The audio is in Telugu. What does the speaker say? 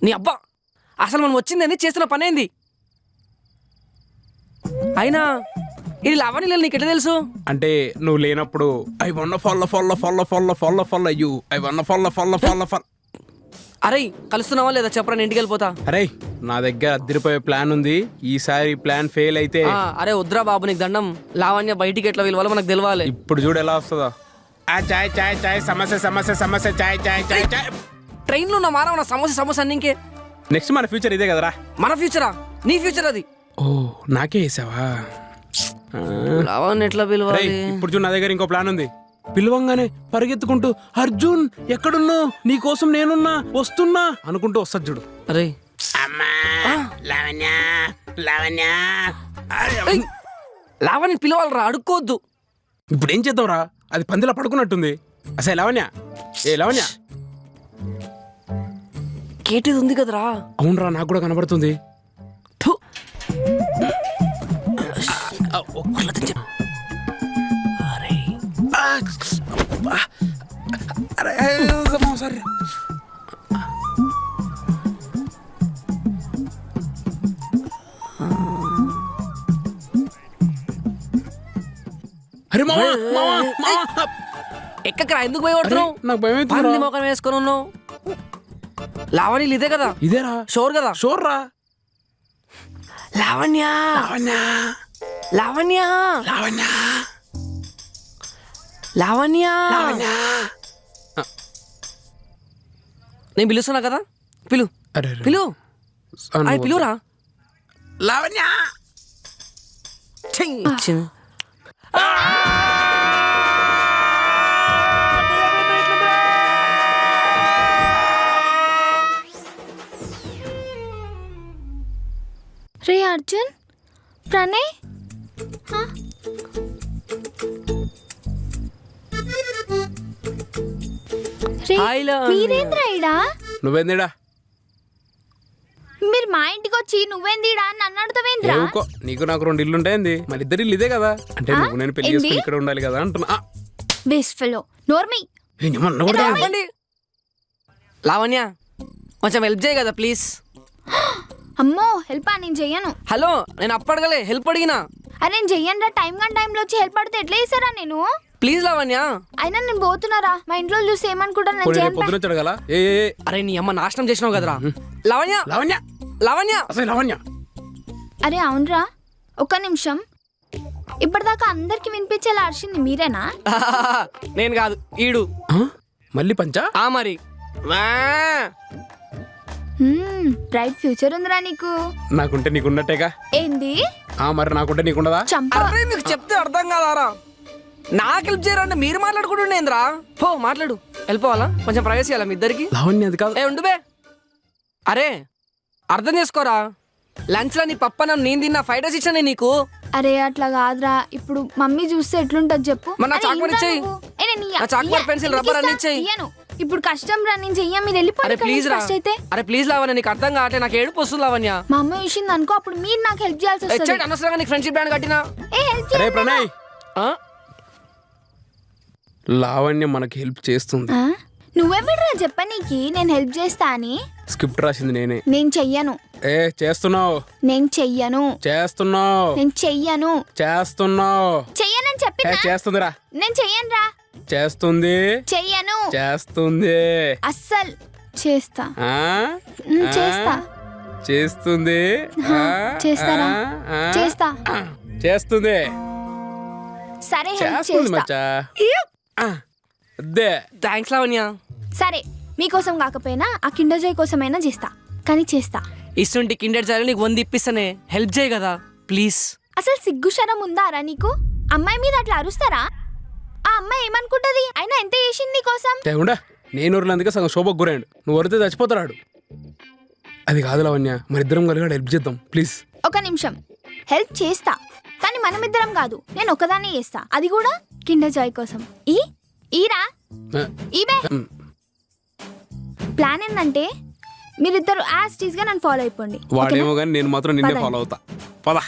నీ అబ్బా అసలు మనం వచ్చిందని చేస్తున్న పని ఏంది? అయినా ఇది లావణ్య నీకు ఎట్లా తెలుసు? అంటే నువ్వు లేనప్పుడు ఐ వన్న ఫాలో యూ ఐ వన్న ఫాలో. అరే కలుస్తున్నావా లేదా చెప్పరా, నేను ఇంటికి వెళ్ళిపోతా. అరే నా దగ్గర అద్దరిపోయే ప్లాన్ ఉంది. ఈసారి ప్లాన్ ఫెయిల్ అయితే అరే వద్దురా బాబు, నీకు దండం. లావణ్య బయటికి ఎట్లా వెళ్ళాలో మనకు తెలియాలి. ఇప్పుడు చూడు ఎలా వస్తుందో. చాయ్ చాయ్ చాయ్ సమస్య చాయ్ చాయ్ చాయ్ చాయ్. ట్రైన్లో ఉన్న మారవ సమస్య అన్ని ఇంకే. నెక్స్ట్ మన ఫ్యూచర్ ఇదే కదరా. మన ఫ్యూచరా? నీ ఫ్యూచర్ అది. ఓ నాకే వేసావా? లావణ్య ఎట్లా పిలవాలి? ఇప్పుడు చూడు నా దగ్గర ఇంకో ప్లాన్ ఉంది. పిలవంగానే పరిగెత్తుకుంటూ అర్జున్ ఎక్కడున్నావు, నీ కోసం నేనున్నా వస్తున్నా అనుకుంటూ వస్తాడు చూడు. అరే లావణ్య పిలవాలరా, అడుక్కోవద్దు. ఇప్పుడు ఏం చేద్దాంరా, అది పందిలా పడుకున్నట్టుంది. అసలు లావణ్య, ఏ లావణ్య, కేటీది ఉంది కదరా. అవునరా, నాకు కూడా కనబడుతుంది. అరే మావా ఎక్కకరా, ఎందుకు పోయి కొడుతున్నావు? నాకు భయం పంది మొఖం వేసుకొని ఉన్నావు. లావణ్య ఇదే కదా? ఇదేరా, షోర్ కదా? షోర్ రా. లావణ్య లావణ్య లావణ్య లావణ్య లావణ్య లావణ్య. నేను పిలుస్తున్నా కదా, పిలు అరే పిలు. అది పిలువురా. లావణ్య ఇచ్చింది. రే అర్జున్, ప్రణయ్, మీరేంద్రా ఇడా? నువ్వేందిడా? మీరు మా ఇంటికి వచ్చి నువ్వేందిడా అని నన్ను అడుగుతావేంద్రా? నీకు నాకు 2 ఇల్లు ఉంటాయింది, మరి 2 ఇల్లు ఇదే కదా. అంటే నువ్వు నేను పెళ్లి చేసుకుని ఇక్కడ ఉండాలి కదా అంటున్నా. బెస్ట్ ఫెలో నోర్మి. లావణ్య కొంచెం హెల్ప్ చేయ కదా ప్లీజ్. అమ్మో హెల్ప్ నేను చెయ్యను. హలో, నేను అప్పడగలే, హెల్ప్ అడిగినా. అరే నేను చెయ్యను రా, టైం కానీ టైంలో వచ్చి హెల్ప్ అడితే ఎట్లా చేస్తారా నేను? ప్లీజ్ లావణ్య. అయినా నేను పోతున్నారా, మా ఇంట్లో చూసి ఏమనుకుంటాను. అరే నీ అమ్మ నాశనం చేసినావు కదరా. లావణ్య లావణ్య లావణ్య అసలు లావణ్య. అరే అవునరా, ఒక్క నిమిషం. ఇప్పటిదాకా అందరికి వినిపించేలా అరిచింది మీరేనా? నేను కాదు, ఈడు. మళ్ళీ పంచా? మరి బ్రైట్ ఫ్యూచర్ ఉందిరా నీకు. నాకుంటే నీకున్నట్టేగా. ఏంది? మరి నాకుంటే నీకుండదా? అరే మీకు చెప్తే అర్థం కాదారా? నాకు హెల్ప్ చేయరంటే మీరు మాట్లాడుకుంటుండేంద్రా. పో మాట్లాడు. వెళ్ళిపోవాలా? కొంచెం ప్రైవసీ ఇవ్వాలా మీ ఇద్దరికి? లావణ్య అది కాదు. ఉండు బే. అరే అర్థం చేసుకోరా, లంచ్ లో నీ పప్పన నేను తిన్నా, ఫ్రైడ్ రైస్ ఇచ్చానే నీకు. అరే అట్లా కాదురా, ఇప్పుడు మమ్మీ చూస్తే ఎట్లుంటది చెప్పు. పెన్సిల్ రబ్బర్ అన్ని ఇచ్చేయి. ఇప్పుడు కష్టం రా, నేను చెయ్య, మీరు వెళ్ళిపోయి ప్లీజ్ రా. అరే ప్లీజ్ లావణ్య, నీకు అర్థం కావట్లే, నాకు ఏడుపు వస్తుంది లావణ్య. మా అమ్మ చూసింది అనుకో, అప్పుడు మీరు నాకు హెల్ప్ చేయాల్సి వస్తుంది. అనవసరంగా నీకు ఫ్రెండ్షిప్ బ్యాండ్ కట్టినా. అరే ప్రణయ్, లావణ్య మనకి హెల్ప్ చేస్తుంది. నువ్వెవడరా చెప్పనీకి నేను హెల్ప్ చేస్తా అని? స్క్రిప్ట్ రాసింది నేనే. నేను చెయ్యను. చేస్తున్నావు. నేను చెయ్యను. చేస్తున్నావు. నేను చెయ్యను. చేస్తున్నావు. చెయ్యనని చెప్పినా. చేస్తుందిరా. నేను చెయ్యను రా. చేస్తుంది. చెయ్యను. చేస్తుంది. అస్సలు చేస్తా. చేస్తా. చేస్తుంది. చేస్తారా? చేస్తా. చేస్తుంది. సరే హెల్ప్ చేస్తా. థాంక్స్ లావణ్య. సరే మీకోసం కాకపోయినా ఆ కిండర్ జాయ్ కోసమైనా చేస్తా, కానీ చేస్తా. ఇస్తుంటి కిండర్ జాయ్ నీకు 100 ఇప్పిస్తానే, హెల్ప్ చేయి కదా ప్లీజ్. అసలు సిగ్గుశరం ఉందారా నీకు? అమ్మాయి మీద అట్లా అరుస్తారా? ఆ అమ్మాయి ఏమనుకుంటది? అయినా ఎంత చేసింది నీకోసం? నేను ఊర్లందుకే సగం శోభకు గురాడు, నువ్వు వరితే చచ్చిపోతాడు. అది కాదు లావణ్య, మరిద్దరం కలిగాడు హెల్ప్ చేద్దాం ప్లీజ్. ఒక నిమిషం, హెల్ప్ చేస్తా కానీ మనమిద్దరం కాదు, నేను ఒకదాన్నే చేస్తా, అది కూడా కిండర్ జాయ్ కోసం. ఈరా ఈబే. ప్లాన్ ఏంటంటే మీరిద్దరు యాజ్ టీజ్ గా నన్ను ఫాలో అయిపోండి. వాడేమో కానీ నేను మాత్రం నిన్నే ఫాలో అవుతా. పద.